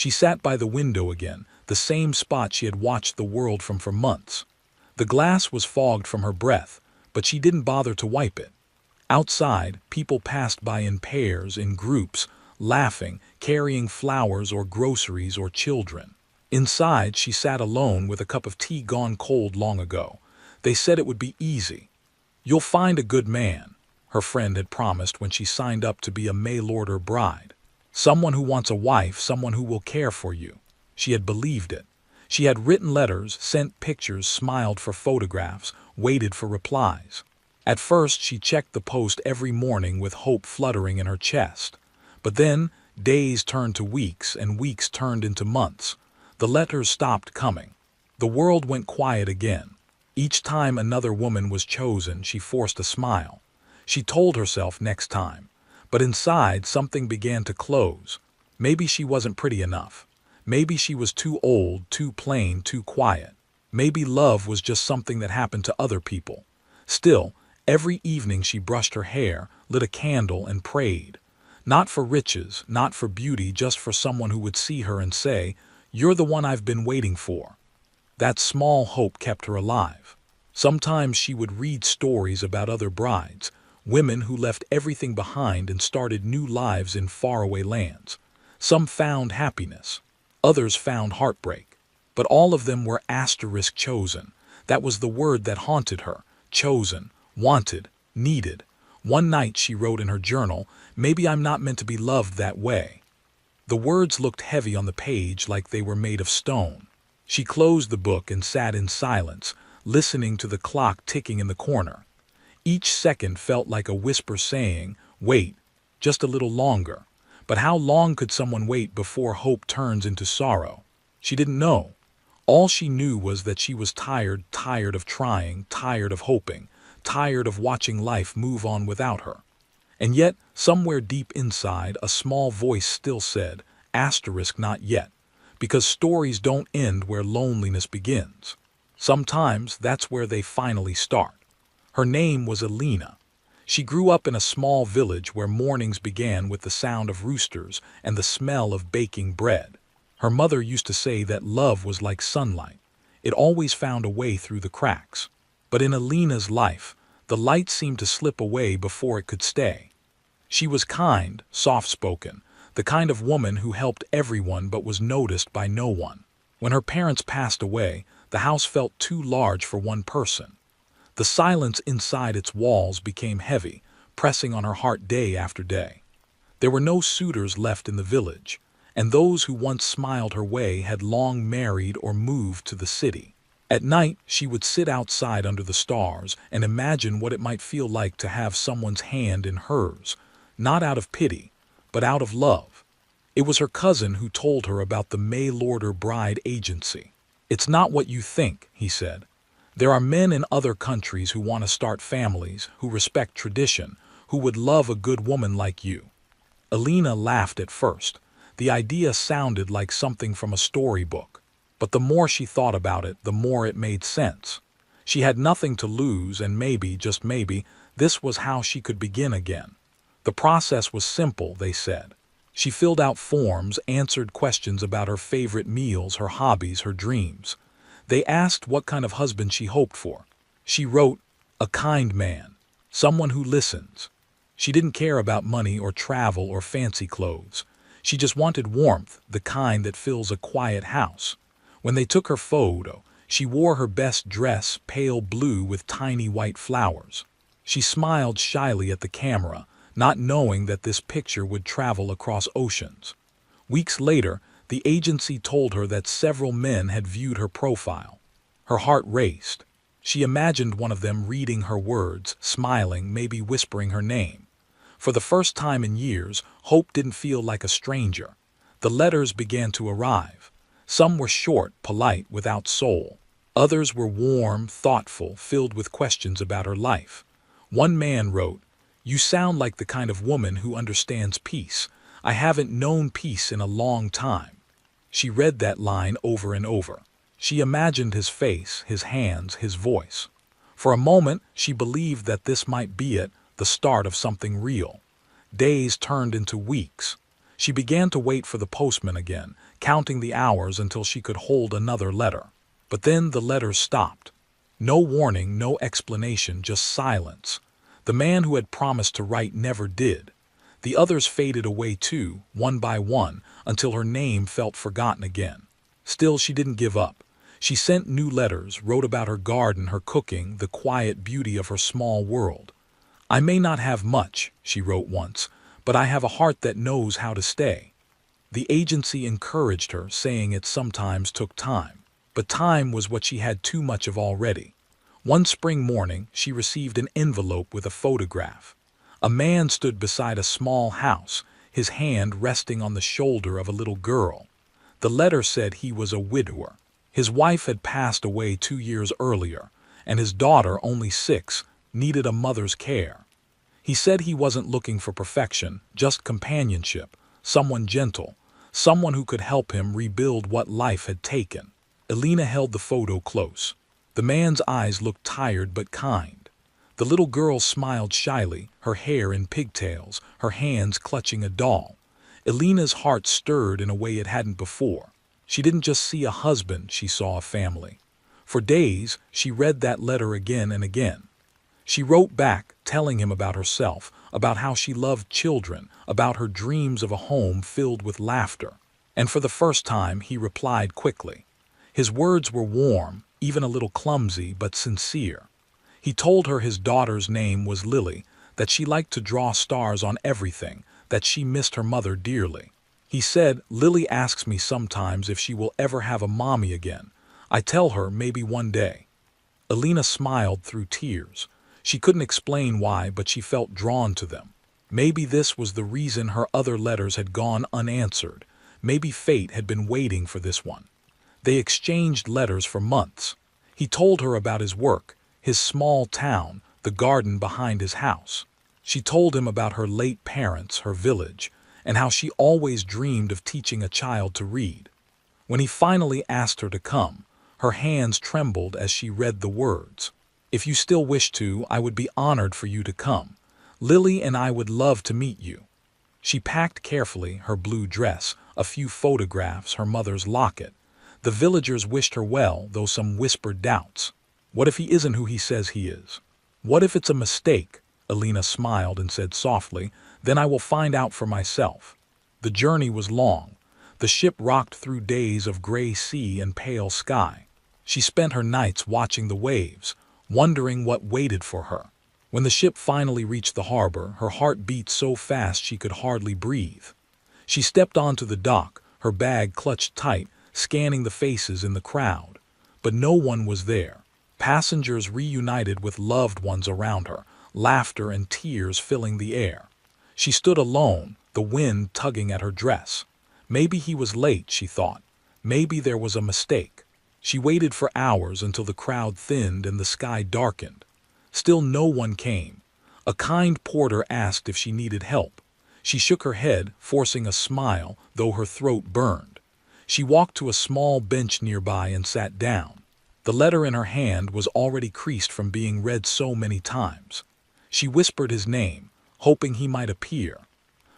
She sat by the window again, the same spot she had watched the world from for months. The glass was fogged from her breath, but she didn't bother to wipe it. Outside, people passed by in pairs, in groups, laughing, carrying flowers or groceries or children. Inside, she sat alone with a cup of tea gone cold long ago. They said it would be easy. "You'll find a good man," her friend had promised when she signed up to be a mail-order bride. "Someone who wants a wife, someone who will care for you." She had believed it. She had written letters, sent pictures, smiled for photographs, waited for replies. At first, she checked the post every morning with hope fluttering in her chest. But then, days turned to weeks, and weeks turned into months. The letters stopped coming. The world went quiet again. Each time another woman was chosen, she forced a smile. She told herself next time. But inside, something began to close. Maybe she wasn't pretty enough. Maybe she was too old, too plain, too quiet. Maybe love was just something that happened to other people. Still, every evening she brushed her hair, lit a candle, and prayed. Not for riches, not for beauty, just for someone who would see her and say, "You're the one I've been waiting for." That small hope kept her alive. Sometimes she would read stories about other brides, women who left everything behind and started new lives in faraway lands. Some found happiness. Others found heartbreak. But all of them were asterisk chosen. That was the word that haunted her. Chosen, wanted, needed. One night she wrote in her journal, "Maybe I'm not meant to be loved that way." The words looked heavy on the page, like they were made of stone. She closed the book and sat in silence, listening to the clock ticking in the corner. Each second felt like a whisper saying, "Wait, just a little longer." But how long could someone wait before hope turns into sorrow? She didn't know. All she knew was that she was tired, tired of trying, tired of hoping, tired of watching life move on without her. And yet, somewhere deep inside, a small voice still said, asterisk not yet, because stories don't end where loneliness begins. Sometimes that's where they finally start. Her name was Alina. She grew up in a small village where mornings began with the sound of roosters and the smell of baking bread. Her mother used to say that love was like sunlight. It always found a way through the cracks. But in Alina's life, the light seemed to slip away before it could stay. She was kind, soft-spoken, the kind of woman who helped everyone but was noticed by no one. When her parents passed away, the house felt too large for one person. The silence inside its walls became heavy, pressing on her heart day after day. There were no suitors left in the village, and those who once smiled her way had long married or moved to the city. At night, she would sit outside under the stars and imagine what it might feel like to have someone's hand in hers, not out of pity, but out of love. It was her cousin who told her about the mail-order bride agency. "It's not what you think," he said. "There are men in other countries who want to start families, who respect tradition, who would love a good woman like you." Alina laughed at first. The idea sounded like something from a storybook. But the more she thought about it, the more it made sense. She had nothing to lose, and maybe, just maybe, this was how she could begin again. The process was simple, they said. She filled out forms, answered questions about her favorite meals, her hobbies, her dreams. They asked what kind of husband she hoped for. She wrote, "A kind man, someone who listens." She didn't care about money or travel or fancy clothes. She just wanted warmth, the kind that fills a quiet house. When they took her photo, she wore her best dress, pale blue with tiny white flowers. She smiled shyly at the camera, not knowing that this picture would travel across oceans. Weeks later, the agency told her that several men had viewed her profile. Her heart raced. She imagined one of them reading her words, smiling, maybe whispering her name. For the first time in years, hope didn't feel like a stranger. The letters began to arrive. Some were short, polite, without soul. Others were warm, thoughtful, filled with questions about her life. One man wrote, "You sound like the kind of woman who understands peace. I haven't known peace in a long time." She read that line over and over. She imagined his face, his hands, his voice. For a moment, she believed that this might be it, the start of something real. Days turned into weeks. She began to wait for the postman again, counting the hours until she could hold another letter. But then the letters stopped. No warning, no explanation, just silence. The man who had promised to write never did. The others faded away too, one by one, until her name felt forgotten again. Still, she didn't give up. She sent new letters, wrote about her garden, her cooking, the quiet beauty of her small world. "I may not have much," she wrote once, "but I have a heart that knows how to stay." The agency encouraged her, saying it sometimes took time. But time was what she had too much of already. One spring morning, she received an envelope with a photograph. A man stood beside a small house, his hand resting on the shoulder of a little girl. The letter said he was a widower. His wife had passed away 2 years earlier, and his daughter, only 6, needed a mother's care. He said he wasn't looking for perfection, just companionship, someone gentle, someone who could help him rebuild what life had taken. Elena held the photo close. The man's eyes looked tired but kind. The little girl smiled shyly, her hair in pigtails, her hands clutching a doll. Elena's heart stirred in a way it hadn't before. She didn't just see a husband, she saw a family. For days, she read that letter again and again. She wrote back, telling him about herself, about how she loved children, about her dreams of a home filled with laughter. And for the first time, he replied quickly. His words were warm, even a little clumsy, but sincere. He told her his daughter's name was Lily, that she liked to draw stars on everything, that she missed her mother dearly. He said, "Lily asks me sometimes if she will ever have a mommy again. I tell her maybe one day." Elena smiled through tears. She couldn't explain why, but she felt drawn to them. Maybe this was the reason her other letters had gone unanswered. Maybe fate had been waiting for this one. They exchanged letters for months. He told her about his work, his small town, the garden behind his house. She told him about her late parents, her village, and how she always dreamed of teaching a child to read. When he finally asked her to come, her hands trembled as she read the words. "If you still wish to, I would be honored for you to come. Lily and I would love to meet you." She packed carefully, her blue dress, a few photographs, her mother's locket. The villagers wished her well, though some whispered doubts. What if he isn't who he says he is? What if it's a mistake? Elena smiled and said softly, "Then I will find out for myself." The journey was long. The ship rocked through days of gray sea and pale sky. She spent her nights watching the waves, wondering what waited for her. When the ship finally reached the harbor, her heart beat so fast she could hardly breathe. She stepped onto the dock, her bag clutched tight, scanning the faces in the crowd. But no one was there. Passengers reunited with loved ones around her, laughter and tears filling the air. She stood alone, the wind tugging at her dress. Maybe he was late, she thought. Maybe there was a mistake. She waited for hours until the crowd thinned and the sky darkened. Still no one came. A kind porter asked if she needed help. She shook her head, forcing a smile, though her throat burned. She walked to a small bench nearby and sat down. The letter in her hand was already creased from being read so many times. She whispered his name, hoping he might appear.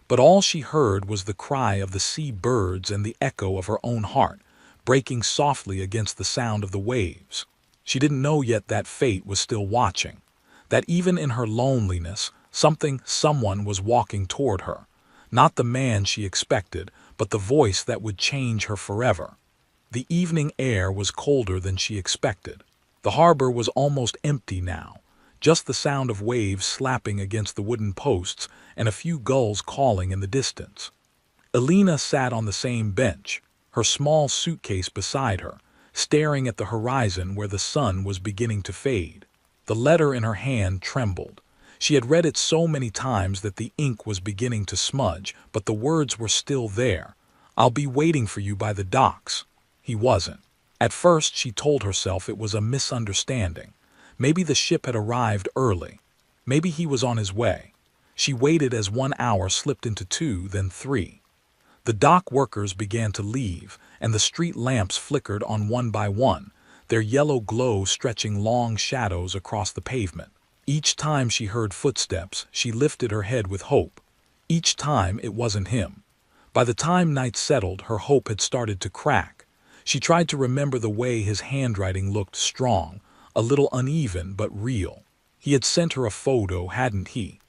But all she heard was the cry of the sea birds and the echo of her own heart, breaking softly against the sound of the waves. She didn't know yet that fate was still watching, that even in her loneliness, someone was walking toward her. Not the man she expected, but the voice that would change her forever. The evening air was colder than she expected. The harbor was almost empty now, just the sound of waves slapping against the wooden posts and a few gulls calling in the distance. Elena sat on the same bench, her small suitcase beside her, staring at the horizon where the sun was beginning to fade. The letter in her hand trembled. She had read it so many times that the ink was beginning to smudge, but the words were still there. "I'll be waiting for you by the docks." He wasn't. At first she told herself it was a misunderstanding. Maybe the ship had arrived early. Maybe he was on his way. She waited as 1 hour slipped into 2, then 3. The dock workers began to leave, and the street lamps flickered on one by one, their yellow glow stretching long shadows across the pavement. Each time she heard footsteps, she lifted her head with hope. Each time it wasn't him. By the time night settled, her hope had started to crack. She tried to remember the way his handwriting looked: strong, a little uneven but real. He had sent her a photo, hadn't he?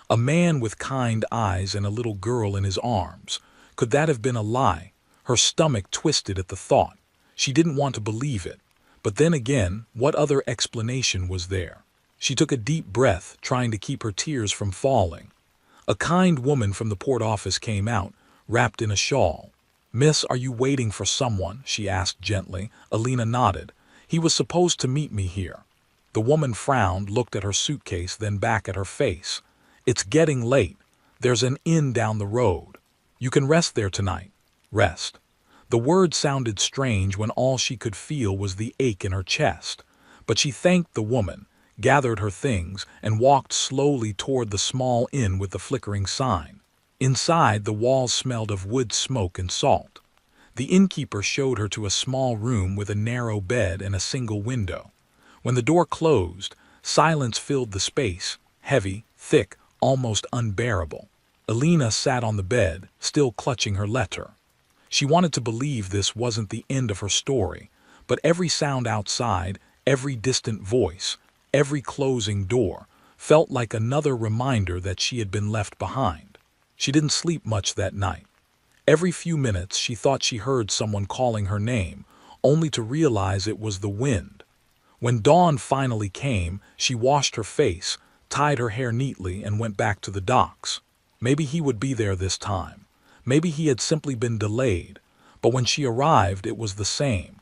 A man with kind eyes and a little girl in his arms. Could that have been a lie? Her stomach twisted at the thought. She didn't want to believe it. But then again, what other explanation was there? She took a deep breath, trying to keep her tears from falling. A kind woman from the port office came out, wrapped in a shawl. "Miss, are you waiting for someone?" she asked gently. Alina nodded. "He was supposed to meet me here." The woman frowned, looked at her suitcase, then back at her face. "It's getting late. There's an inn down the road. You can rest there tonight." Rest. The word sounded strange when all she could feel was the ache in her chest. But she thanked the woman, gathered her things, and walked slowly toward the small inn with the flickering sign. Inside, the walls smelled of wood smoke and salt. The innkeeper showed her to a small room with a narrow bed and a single window. When the door closed, silence filled the space, heavy, thick, almost unbearable. Alina sat on the bed, still clutching her letter. She wanted to believe this wasn't the end of her story, but every sound outside, every distant voice, every closing door, felt like another reminder that she had been left behind. She didn't sleep much that night. Every few minutes she thought she heard someone calling her name, only to realize it was the wind. When dawn finally came, she washed her face, tied her hair neatly, and went back to the docks. Maybe he would be there this time. Maybe he had simply been delayed. But when she arrived, it was the same.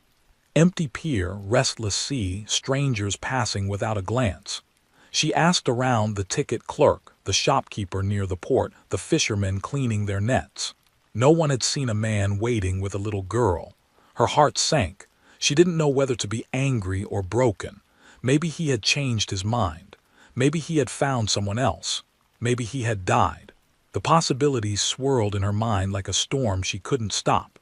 Empty pier, restless sea, strangers passing without a glance. She asked around: the ticket clerk, the shopkeeper near the port, the fishermen cleaning their nets. No one had seen a man waiting with a little girl. Her heart sank. She didn't know whether to be angry or broken. Maybe he had changed his mind. Maybe he had found someone else. Maybe he had died. The possibilities swirled in her mind like a storm she couldn't stop.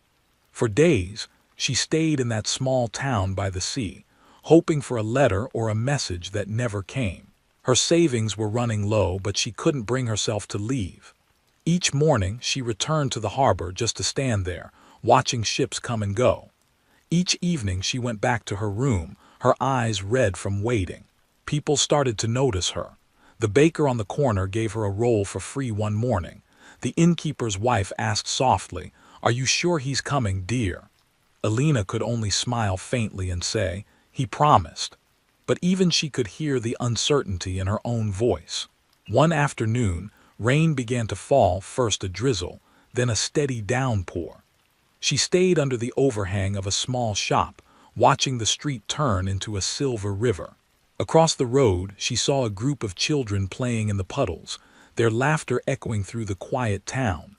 For days, she stayed in that small town by the sea, hoping for a letter or a message that never came. Her savings were running low, but she couldn't bring herself to leave. Each morning, she returned to the harbor just to stand there, watching ships come and go. Each evening, she went back to her room, her eyes red from waiting. People started to notice her. The baker on the corner gave her a roll for free one morning. The innkeeper's wife asked softly, "Are you sure he's coming, dear?" Alina could only smile faintly and say, "He promised." But even she could hear the uncertainty in her own voice. One afternoon, rain began to fall, first a drizzle, then a steady downpour. She stayed under the overhang of a small shop, watching the street turn into a silver river. Across the road, she saw a group of children playing in the puddles, their laughter echoing through the quiet town.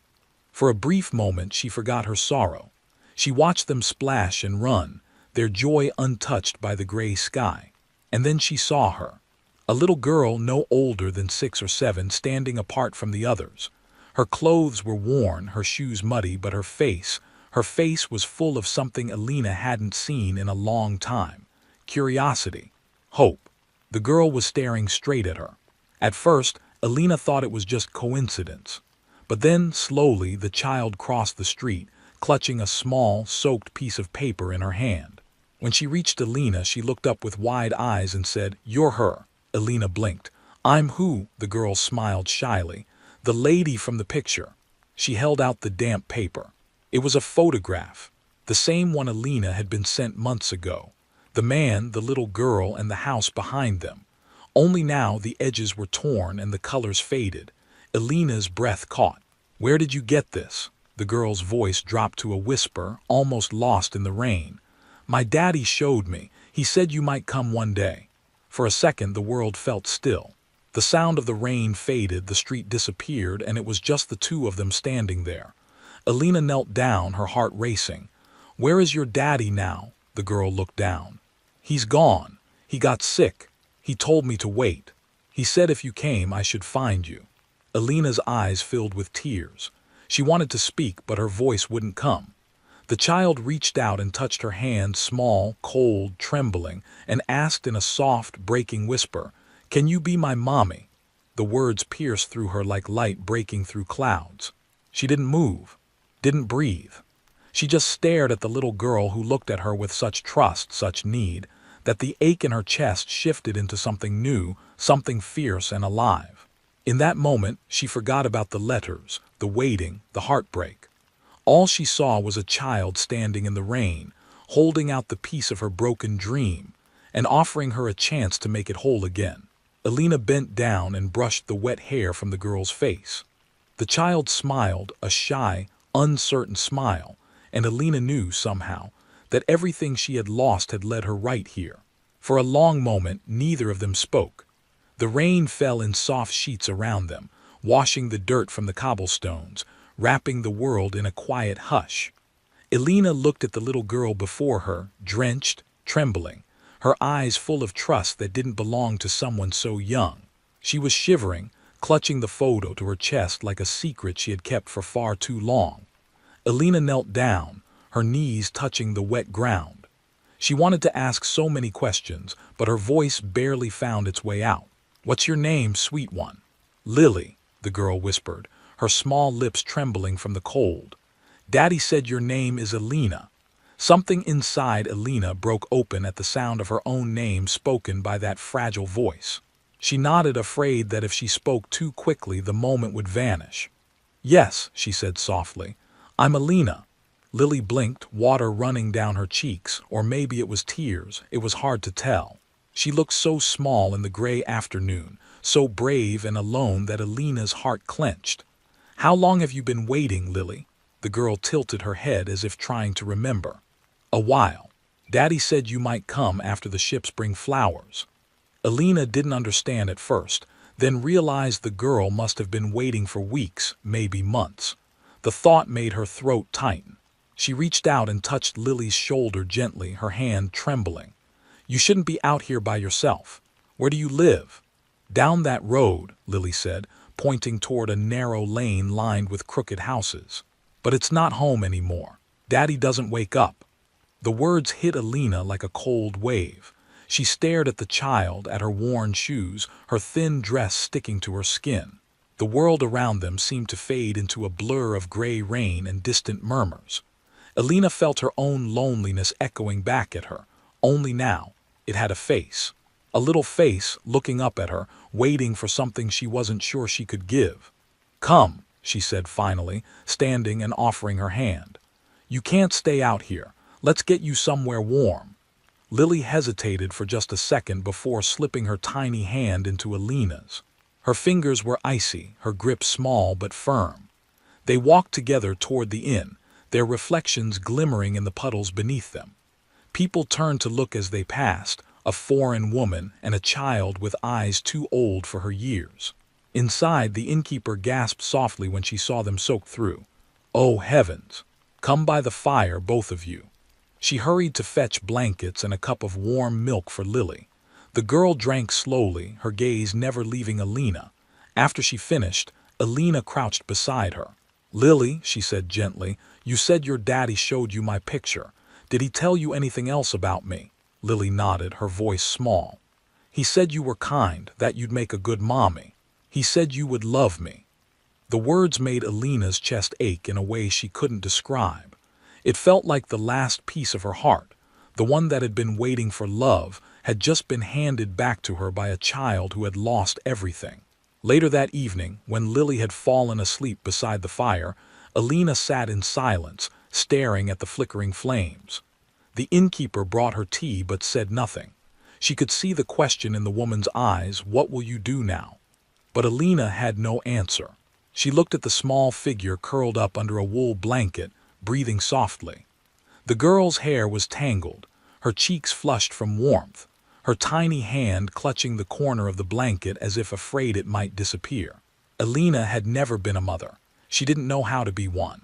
For a brief moment, she forgot her sorrow. She watched them splash and run, their joy untouched by the gray sky. And then she saw her, a little girl no older than 6 or 7, standing apart from the others. Her clothes were worn, her shoes muddy, but her face was full of something Alina hadn't seen in a long time: curiosity, hope. The girl was staring straight at her. At first, Alina thought it was just coincidence. But then, slowly, the child crossed the street, clutching a small, soaked piece of paper in her hand. When she reached Alina, she looked up with wide eyes and said, "You're her." Alina blinked. "I'm who?" The girl smiled shyly. "The lady from the picture." She held out the damp paper. It was a photograph, the same one Alina had been sent months ago. The man, the little girl, and the house behind them. Only now the edges were torn and the colors faded. Alina's breath caught. "Where did you get this?" The girl's voice dropped to a whisper, almost lost in the rain. "My daddy showed me. He said you might come one day." For a second the world felt still. The sound of the rain faded, the street disappeared, and it was just the two of them standing there. Alina knelt down, her heart racing. "Where is your daddy now?" The girl looked down. "He's gone. He got sick. He told me to wait. He said if you came, I should find you." Alina's eyes filled with tears. She wanted to speak, but her voice wouldn't come. The child reached out and touched her hand, small, cold, trembling, and asked in a soft, breaking whisper, "Can you be my mommy?" The words pierced through her like light breaking through clouds. She didn't move. didn't breathe. She just stared at the little girl who looked at her with such trust, such need, that the ache in her chest shifted into something new, something fierce and alive. In that moment, she forgot about the letters, the waiting, the heartbreak. All she saw was a child standing in the rain, holding out the piece of her broken dream, and offering her a chance to make it whole again. Alina bent down and brushed the wet hair from the girl's face. The child smiled, a shy, uncertain smile, and Alina knew, somehow, that everything she had lost had led her right here. For a long moment, neither of them spoke. The rain fell in soft sheets around them, washing the dirt from the cobblestones, wrapping the world in a quiet hush. Alina looked at the little girl before her, drenched, trembling, her eyes full of trust that didn't belong to someone so young. She was shivering, clutching the photo to her chest like a secret she had kept for far too long. Alina knelt down, her knees touching the wet ground. She wanted to ask so many questions, but her voice barely found its way out. "What's your name, sweet one?" "Lily," the girl whispered, her small lips trembling from the cold. "Daddy said your name is Alina." Something inside Alina broke open at the sound of her own name spoken by that fragile voice. She nodded, afraid that if she spoke too quickly the moment would vanish. "Yes," she said softly, "I'm Alina." Lily blinked, water running down her cheeks, or maybe it was tears, it was hard to tell. She looked so small in the gray afternoon, so brave and alone that Alina's heart clenched. "How long have you been waiting, Lily?" The girl tilted her head as if trying to remember. "A while. Daddy said you might come after the ships bring flowers." Alina didn't understand at first, then realized the girl must have been waiting for weeks, maybe months. The thought made her throat tighten. She reached out and touched Lily's shoulder gently, her hand trembling. "You shouldn't be out here by yourself. Where do you live?" "Down that road," Lily said, pointing toward a narrow lane lined with crooked houses. "But it's not home anymore. Daddy doesn't wake up." The words hit Alina like a cold wave. She stared at the child, at her worn shoes, her thin dress sticking to her skin. The world around them seemed to fade into a blur of gray rain and distant murmurs. Alina felt her own loneliness echoing back at her, only now it had a face. A little face looking up at her, waiting for something she wasn't sure she could give. "Come," she said finally, standing and offering her hand. "You can't stay out here. Let's get you somewhere warm." Lily hesitated for just a second before slipping her tiny hand into Alina's. Her fingers were icy, her grip small but firm. They walked together toward the inn, their reflections glimmering in the puddles beneath them. People turned to look as they passed, a foreign woman and a child with eyes too old for her years. Inside, the innkeeper gasped softly when she saw them soaked through. "Oh, heavens! Come by the fire, both of you." She hurried to fetch blankets and a cup of warm milk for Lily. The girl drank slowly, her gaze never leaving Alina. After she finished, Alina crouched beside her. "Lily," she said gently, "you said your daddy showed you my picture. Did he tell you anything else about me?" Lily nodded, her voice small. "He said you were kind, that you'd make a good mommy. He said you would love me." The words made Alina's chest ache in a way she couldn't describe. It felt like the last piece of her heart, the one that had been waiting for love, had just been handed back to her by a child who had lost everything. Later that evening, when Lily had fallen asleep beside the fire, Alina sat in silence, staring at the flickering flames. The innkeeper brought her tea but said nothing. She could see the question in the woman's eyes, "What will you do now?" But Alina had no answer. She looked at the small figure curled up under a wool blanket, breathing softly. The girl's hair was tangled, her cheeks flushed from warmth, her tiny hand clutching the corner of the blanket as if afraid it might disappear. Alina had never been a mother. She didn't know how to be one.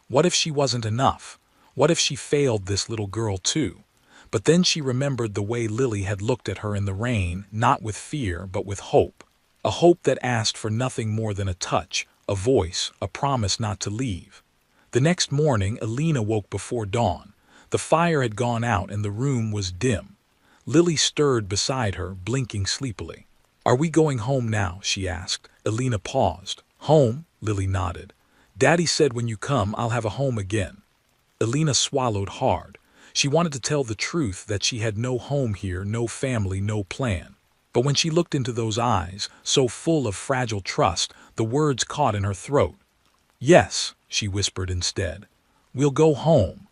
What if she wasn't enough? What if she failed this little girl too? But then she remembered the way Lily had looked at her in the rain, not with fear but with hope. A hope that asked for nothing more than a touch, a voice, a promise not to leave. The next morning, Alina woke before dawn. The fire had gone out and the room was dim. Lily stirred beside her, blinking sleepily. "Are we going home now?" she asked. Alina paused. "Home?" Lily nodded. Daddy said when you come, I'll have a home again. Alina swallowed hard. She wanted to tell the truth that she had no home here, no family, no plan. But when she looked into those eyes, so full of fragile trust, the words caught in her throat. Yes, she whispered instead. We'll go home.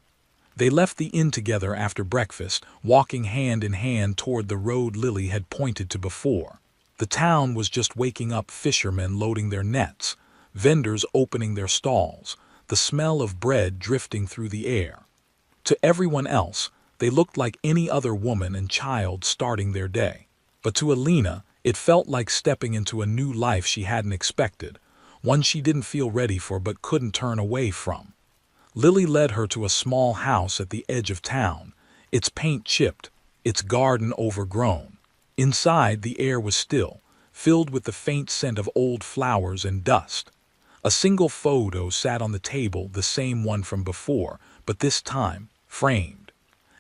They left the inn together after breakfast, walking hand in hand toward the road Lily had pointed to before. The town was just waking up, fishermen loading their nets, vendors opening their stalls, the smell of bread drifting through the air. To everyone else, they looked like any other woman and child starting their day. But to Alina, it felt like stepping into a new life she hadn't expected, one she didn't feel ready for but couldn't turn away from. Lily led her to a small house at the edge of town, its paint chipped, its garden overgrown. Inside, the air was still, filled with the faint scent of old flowers and dust. A single photo sat on the table, the same one from before, but this time, framed.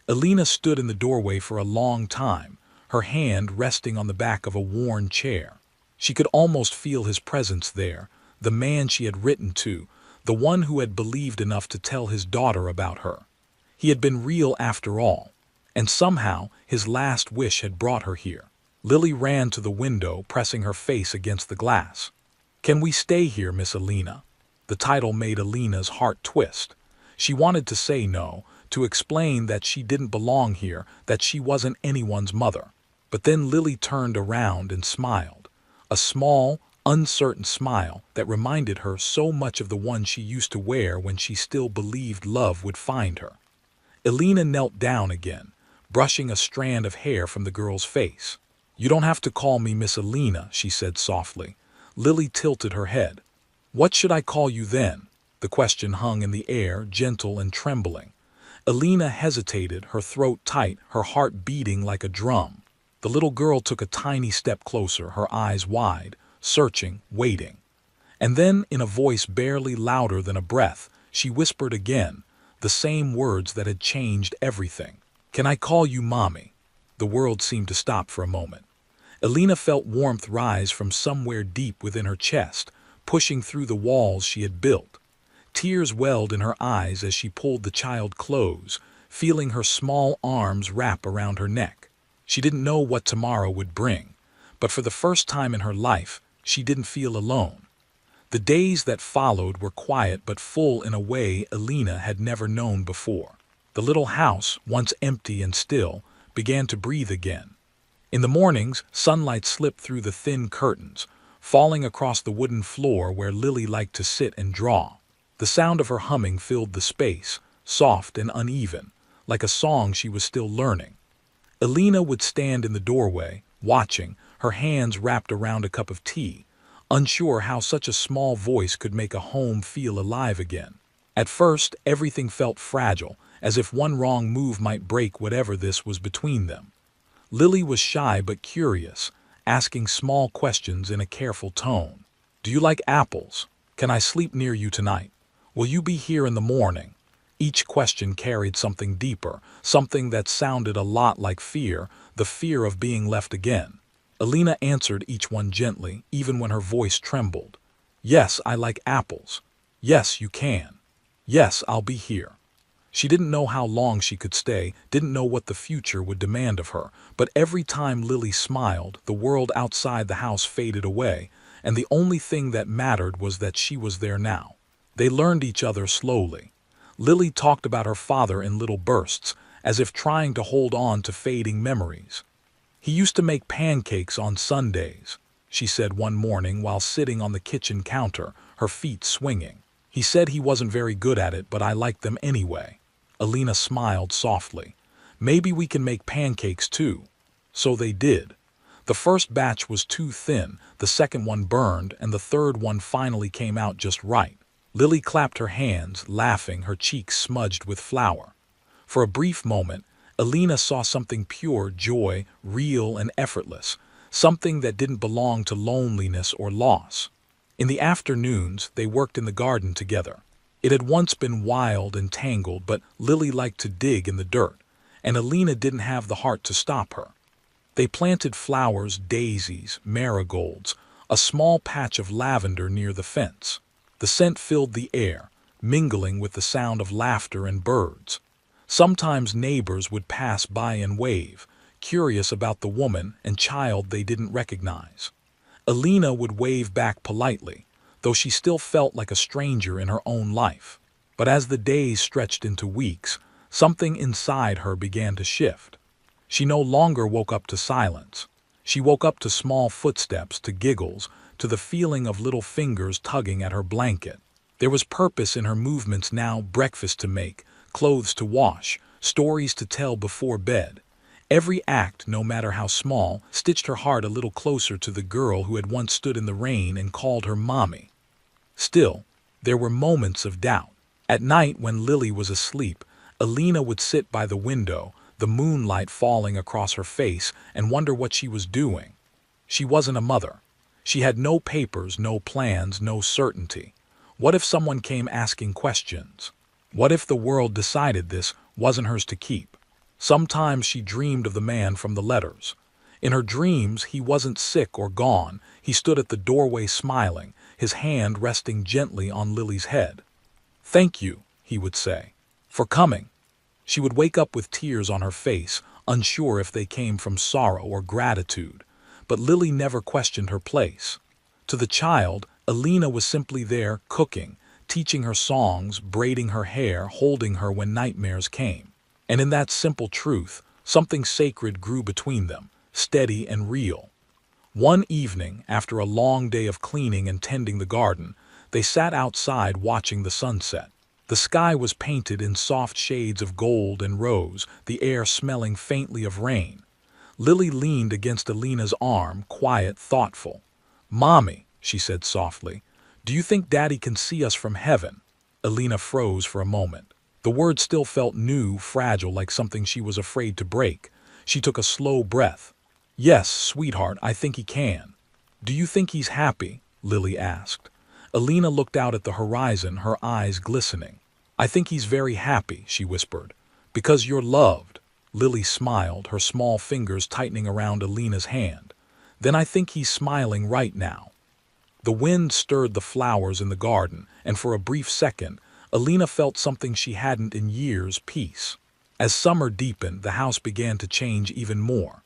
Alina stood in the doorway for a long time, her hand resting on the back of a worn chair. She could almost feel his presence there, the man she had written to, the one who had believed enough to tell his daughter about her. He had been real after all, and somehow his last wish had brought her here. Lily ran to the window, pressing her face against the glass. Can we stay here, Miss Alina? The title made Alina's heart twist. She wanted to say no, to explain that she didn't belong here, that she wasn't anyone's mother. But then Lily turned around and smiled. A small, uncertain smile that reminded her so much of the one she used to wear when she still believed love would find her. Alina knelt down again, brushing a strand of hair from the girl's face. You don't have to call me Miss Alina, she said softly. Lily tilted her head. What should I call you then? The question hung in the air, gentle and trembling. Alina hesitated, her throat tight, her heart beating like a drum. The little girl took a tiny step closer, her eyes wide, searching, waiting. And then, in a voice barely louder than a breath, she whispered again, the same words that had changed everything. Can I call you Mommy? The world seemed to stop for a moment. Alina felt warmth rise from somewhere deep within her chest, pushing through the walls she had built. Tears welled in her eyes as she pulled the child close, feeling her small arms wrap around her neck. She didn't know what tomorrow would bring, but for the first time in her life, she didn't feel alone. The days that followed were quiet but full in a way Alina had never known before. The little house, once empty and still, began to breathe again. In the mornings, sunlight slipped through the thin curtains, falling across the wooden floor where Lily liked to sit and draw. The sound of her humming filled the space, soft and uneven, like a song she was still learning. Alina would stand in the doorway, watching, her hands wrapped around a cup of tea, unsure how such a small voice could make a home feel alive again. At first, everything felt fragile, as if one wrong move might break whatever this was between them. Lily was shy but curious, asking small questions in a careful tone. Do you like apples? Can I sleep near you tonight? Will you be here in the morning? Each question carried something deeper, something that sounded a lot like fear, the fear of being left again. Alina answered each one gently, even when her voice trembled. Yes, I like apples. Yes, you can. Yes, I'll be here. She didn't know how long she could stay, didn't know what the future would demand of her, but every time Lily smiled, the world outside the house faded away, and the only thing that mattered was that she was there now. They learned each other slowly. Lily talked about her father in little bursts, as if trying to hold on to fading memories. He used to make pancakes on Sundays, she said one morning while sitting on the kitchen counter, her feet swinging. He said he wasn't very good at it, but I liked them anyway. Alina smiled softly. Maybe we can make pancakes too. So they did. The first batch was too thin, the second one burned, and the third one finally came out just right. Lily clapped her hands, laughing, her cheeks smudged with flour. For a brief moment, Alina saw something pure, joy, real and effortless, something that didn't belong to loneliness or loss. In the afternoons, they worked in the garden together. It had once been wild and tangled, but Lily liked to dig in the dirt, and Alina didn't have the heart to stop her. They planted flowers, daisies, marigolds, a small patch of lavender near the fence. The scent filled the air, mingling with the sound of laughter and birds. Sometimes neighbors would pass by and wave, curious about the woman and child they didn't recognize. Alina would wave back politely, though she still felt like a stranger in her own life. But as the days stretched into weeks, something inside her began to shift. She no longer woke up to silence. She woke up to small footsteps, to giggles, to the feeling of little fingers tugging at her blanket. There was purpose in her movements now: breakfast to make, clothes to wash, stories to tell before bed. Every act, no matter how small, stitched her heart a little closer to the girl who had once stood in the rain and called her mommy. Still, there were moments of doubt. At night, when Lily was asleep, Alina would sit by the window, the moonlight falling across her face, and wonder what she was doing. She wasn't a mother. She had no papers, no plans, no certainty. What if someone came asking questions? What if the world decided this wasn't hers to keep? Sometimes she dreamed of the man from the letters. In her dreams, he wasn't sick or gone. He stood at the doorway smiling, his hand resting gently on Lily's head. "Thank you," he would say, "for coming." She would wake up with tears on her face, unsure if they came from sorrow or gratitude. But Lily never questioned her place. To the child, Alina was simply there, cooking, teaching her songs, braiding her hair, holding her when nightmares came. And in that simple truth, something sacred grew between them, steady and real. One evening, after a long day of cleaning and tending the garden, they sat outside watching the sunset. The sky was painted in soft shades of gold and rose, the air smelling faintly of rain. Lily leaned against Alina's arm, quiet, thoughtful. "Mommy," she said softly, "do you think Daddy can see us from heaven?" Alina froze for a moment. The word still felt new, fragile, like something she was afraid to break. She took a slow breath. "Yes, sweetheart, I think he can." "Do you think he's happy?" Lily asked. Alina looked out at the horizon, her eyes glistening. "I think he's very happy," she whispered. "Because you're loved." Lily smiled, her small fingers tightening around Alina's hand. "Then I think he's smiling right now." The wind stirred the flowers in the garden, and for a brief second, Alina felt something she hadn't in years: peace. As summer deepened, the house began to change even more.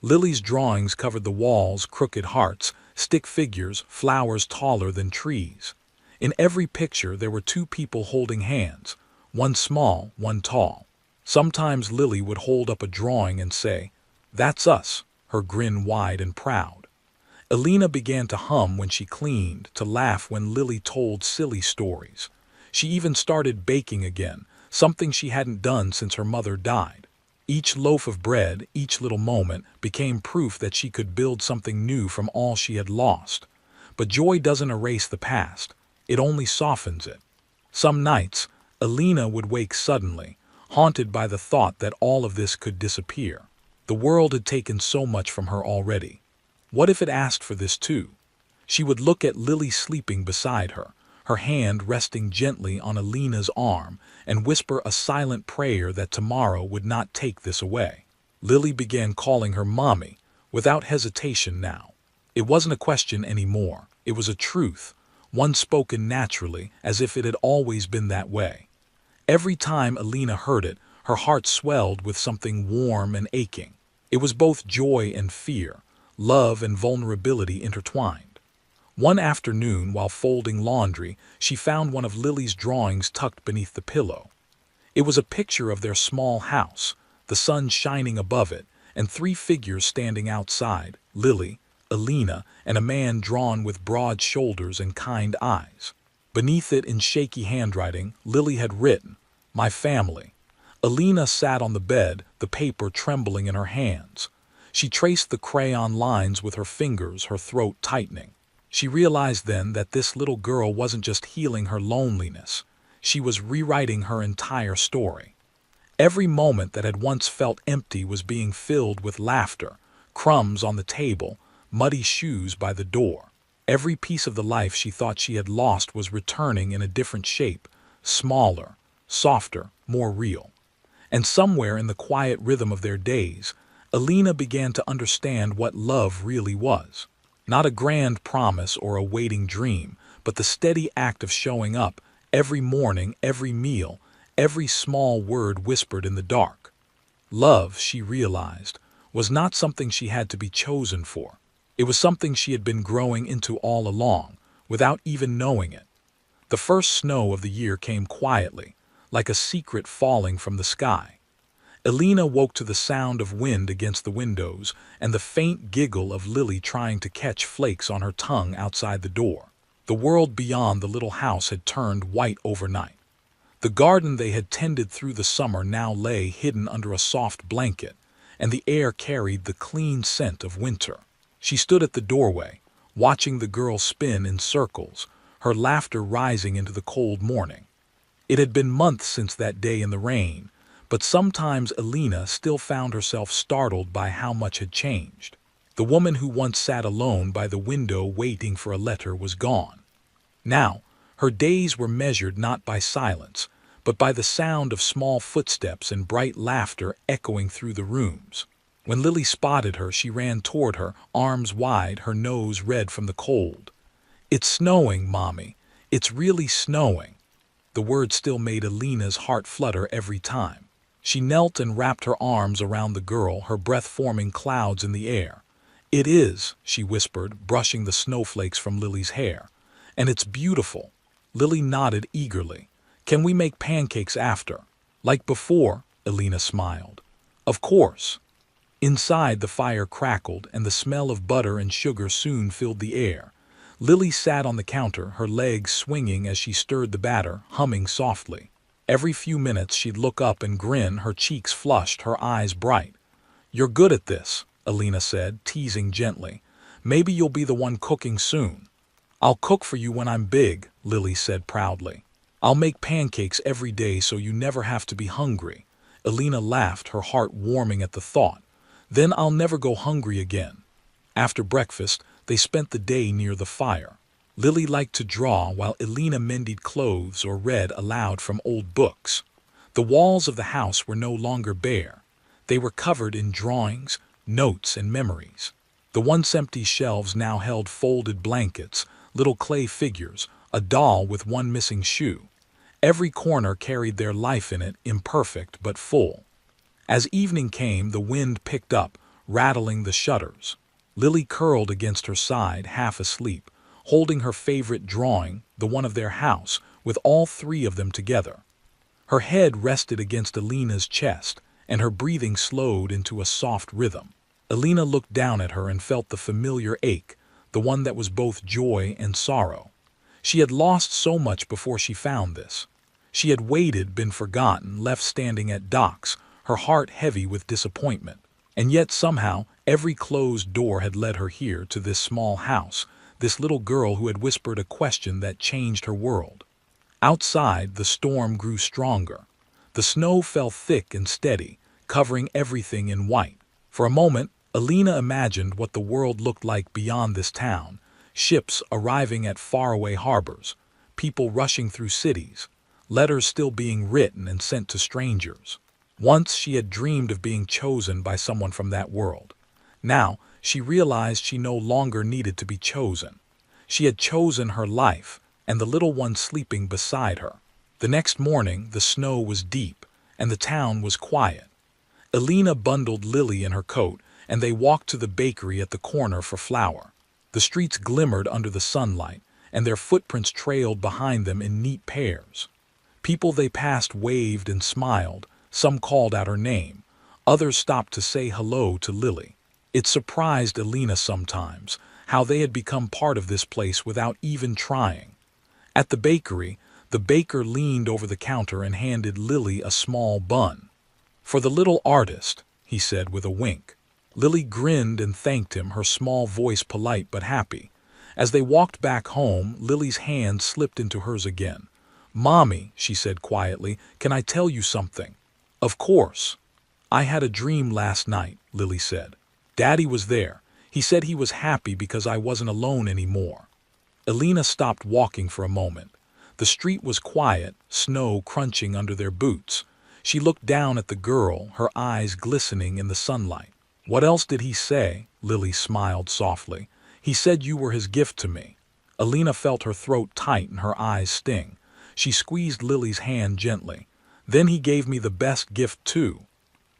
Lily's drawings covered the walls: crooked hearts, stick figures, flowers taller than trees. In every picture there were two people holding hands, one small, one tall. Sometimes Lily would hold up a drawing and say, "That's us," her grin wide and proud. Alina began to hum when she cleaned, to laugh when Lily told silly stories. She even started baking again, something she hadn't done since her mother died. Each loaf of bread, each little moment, became proof that she could build something new from all she had lost. But joy doesn't erase the past, it only softens it. Some nights, Alina would wake suddenly, haunted by the thought that all of this could disappear. The world had taken so much from her already. What if it asked for this too? She would look at Lily sleeping beside her, her hand resting gently on Alina's arm, and whisper a silent prayer that tomorrow would not take this away. Lily began calling her mommy, without hesitation now. It wasn't a question anymore, it was a truth, one spoken naturally, as if it had always been that way. Every time Alina heard it, her heart swelled with something warm and aching. It was both joy and fear, love and vulnerability intertwined. One afternoon, while folding laundry, she found one of Lily's drawings tucked beneath the pillow. It was a picture of their small house, the sun shining above it, and three figures standing outside: Lily, Alina, and a man drawn with broad shoulders and kind eyes. Beneath it, in shaky handwriting, Lily had written, "My family." Alina sat on the bed, the paper trembling in her hands. She traced the crayon lines with her fingers, her throat tightening. She realized then that this little girl wasn't just healing her loneliness. She was rewriting her entire story. Every moment that had once felt empty was being filled with laughter, crumbs on the table, muddy shoes by the door. Every piece of the life she thought she had lost was returning in a different shape, smaller, softer, more real. And somewhere in the quiet rhythm of their days, Alina began to understand what love really was. Not a grand promise or a waiting dream, but the steady act of showing up, every morning, every meal, every small word whispered in the dark. Love, she realized, was not something she had to be chosen for. It was something she had been growing into all along, without even knowing it. The first snow of the year came quietly, like a secret falling from the sky. Elena woke to the sound of wind against the windows and the faint giggle of Lily trying to catch flakes on her tongue outside the door. The world beyond the little house had turned white overnight. The garden they had tended through the summer now lay hidden under a soft blanket, and the air carried the clean scent of winter. She stood at the doorway, watching the girl spin in circles, her laughter rising into the cold morning. It had been months since that day in the rain, but sometimes Elena still found herself startled by how much had changed. The woman who once sat alone by the window waiting for a letter was gone. Now, her days were measured not by silence, but by the sound of small footsteps and bright laughter echoing through the rooms. When Lily spotted her, she ran toward her, arms wide, her nose red from the cold. "It's snowing, Mommy. It's really snowing." The word still made Elena's heart flutter every time. She knelt and wrapped her arms around the girl, her breath forming clouds in the air. "It is," she whispered, brushing the snowflakes from Lily's hair. "And it's beautiful." Lily nodded eagerly. "Can we make pancakes after?" "Like before," Elena smiled. "Of course." Inside, the fire crackled, and the smell of butter and sugar soon filled the air. Lily sat on the counter, her legs swinging as she stirred the batter, humming softly. Every few minutes she'd look up and grin, her cheeks flushed, her eyes bright. "You're good at this," Elena said, teasing gently. "Maybe you'll be the one cooking soon." "I'll cook for you when I'm big," Lily said proudly. "I'll make pancakes every day so you never have to be hungry." Elena laughed, her heart warming at the thought. "Then I'll never go hungry again." After breakfast, they spent the day near the fire. Lily liked to draw while Elena mended clothes or read aloud from old books. The walls of the house were no longer bare. They were covered in drawings, notes, and memories. The once empty shelves now held folded blankets, little clay figures, a doll with one missing shoe. Every corner carried their life in it, imperfect but full. As evening came, the wind picked up, rattling the shutters. Lily curled against her side, half asleep, holding her favorite drawing, the one of their house, with all three of them together. Her head rested against Elena's chest, and her breathing slowed into a soft rhythm. Elena looked down at her and felt the familiar ache, the one that was both joy and sorrow. She had lost so much before she found this. She had waited, been forgotten, left standing at docks, her heart heavy with disappointment. And yet somehow, every closed door had led her here, to this small house, this little girl who had whispered a question that changed her world. Outside, the storm grew stronger. The snow fell thick and steady, covering everything in white. For a moment, Elena imagined what the world looked like beyond this town, ships arriving at faraway harbors, people rushing through cities, letters still being written and sent to strangers. Once she had dreamed of being chosen by someone from that world. Now, she realized she no longer needed to be chosen. She had chosen her life, and the little one sleeping beside her. The next morning, the snow was deep, and the town was quiet. Elena bundled Lily in her coat, and they walked to the bakery at the corner for flour. The streets glimmered under the sunlight, and their footprints trailed behind them in neat pairs. People they passed waved and smiled. Some called out her name. Others stopped to say hello to Lily. It surprised Elena sometimes, how they had become part of this place without even trying. At the bakery, the baker leaned over the counter and handed Lily a small bun. "For the little artist," he said with a wink. Lily grinned and thanked him, her small voice polite but happy. As they walked back home, Lily's hand slipped into hers again. "Mommy," she said quietly, "can I tell you something?" "Of course." "I had a dream last night," Lily said. "Daddy was there. He said he was happy because I wasn't alone anymore." Elena stopped walking for a moment. The street was quiet, snow crunching under their boots. She looked down at the girl, her eyes glistening in the sunlight. "What else did he say?" Lily smiled softly. "He said you were his gift to me." Alina felt her throat tight and her eyes sting. She squeezed Lily's hand gently. Then he gave me the best gift too.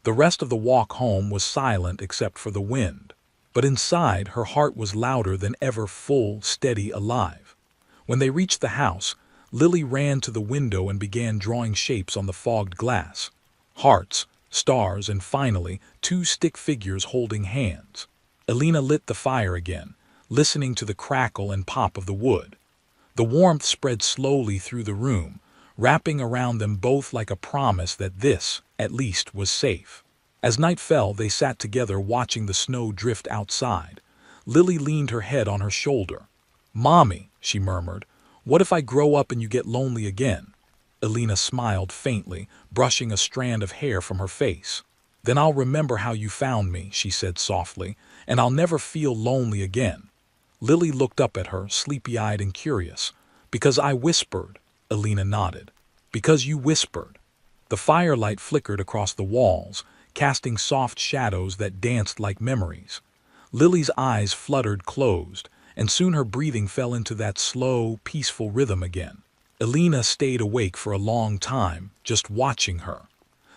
The rest of the walk home was silent except for the wind. But inside, her heart was louder than ever, full, steady, alive. When they reached the house, Lily ran to the window and began drawing shapes on the fogged glass. Hearts, stars, and finally, 2 stick figures holding hands. Alina lit the fire again, listening to the crackle and pop of the wood. The warmth spread slowly through the room, wrapping around them both like a promise that this, at least, was safe. As night fell, they sat together watching the snow drift outside. Lily leaned her head on her shoulder. "Mommy," she murmured, "what if I grow up and you get lonely again?" Alina smiled faintly, brushing a strand of hair from her face. "Then I'll remember how you found me," she said softly, "and I'll never feel lonely again." Lily looked up at her, sleepy-eyed and curious. "Because I whispered," Alina nodded. "Because you whispered." The firelight flickered across the walls, casting soft shadows that danced like memories. Lily's eyes fluttered closed, and soon her breathing fell into that slow, peaceful rhythm again. Alina stayed awake for a long time, just watching her.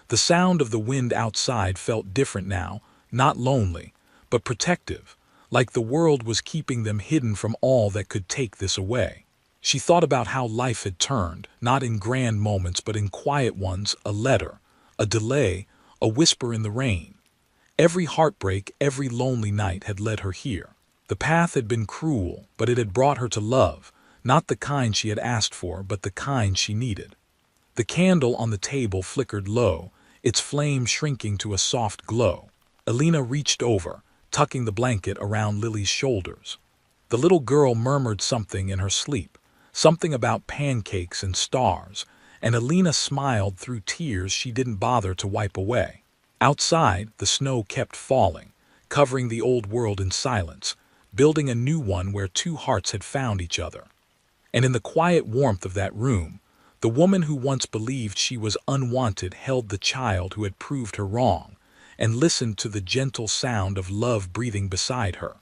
The sound of the wind outside felt different now, not lonely, but protective, like the world was keeping them hidden from all that could take this away. She thought about how life had turned, not in grand moments but in quiet ones, a letter, a delay, a whisper in the rain. Every heartbreak, every lonely night had led her here. The path had been cruel, but it had brought her to love, not the kind she had asked for, but the kind she needed. The candle on the table flickered low, its flame shrinking to a soft glow. Alina reached over, tucking the blanket around Lily's shoulders. The little girl murmured something in her sleep, something about pancakes and stars, and Alina smiled through tears she didn't bother to wipe away. Outside, the snow kept falling, covering the old world in silence, building a new one where 2 hearts had found each other. And in the quiet warmth of that room, the woman who once believed she was unwanted held the child who had proved her wrong, and listened to the gentle sound of love breathing beside her.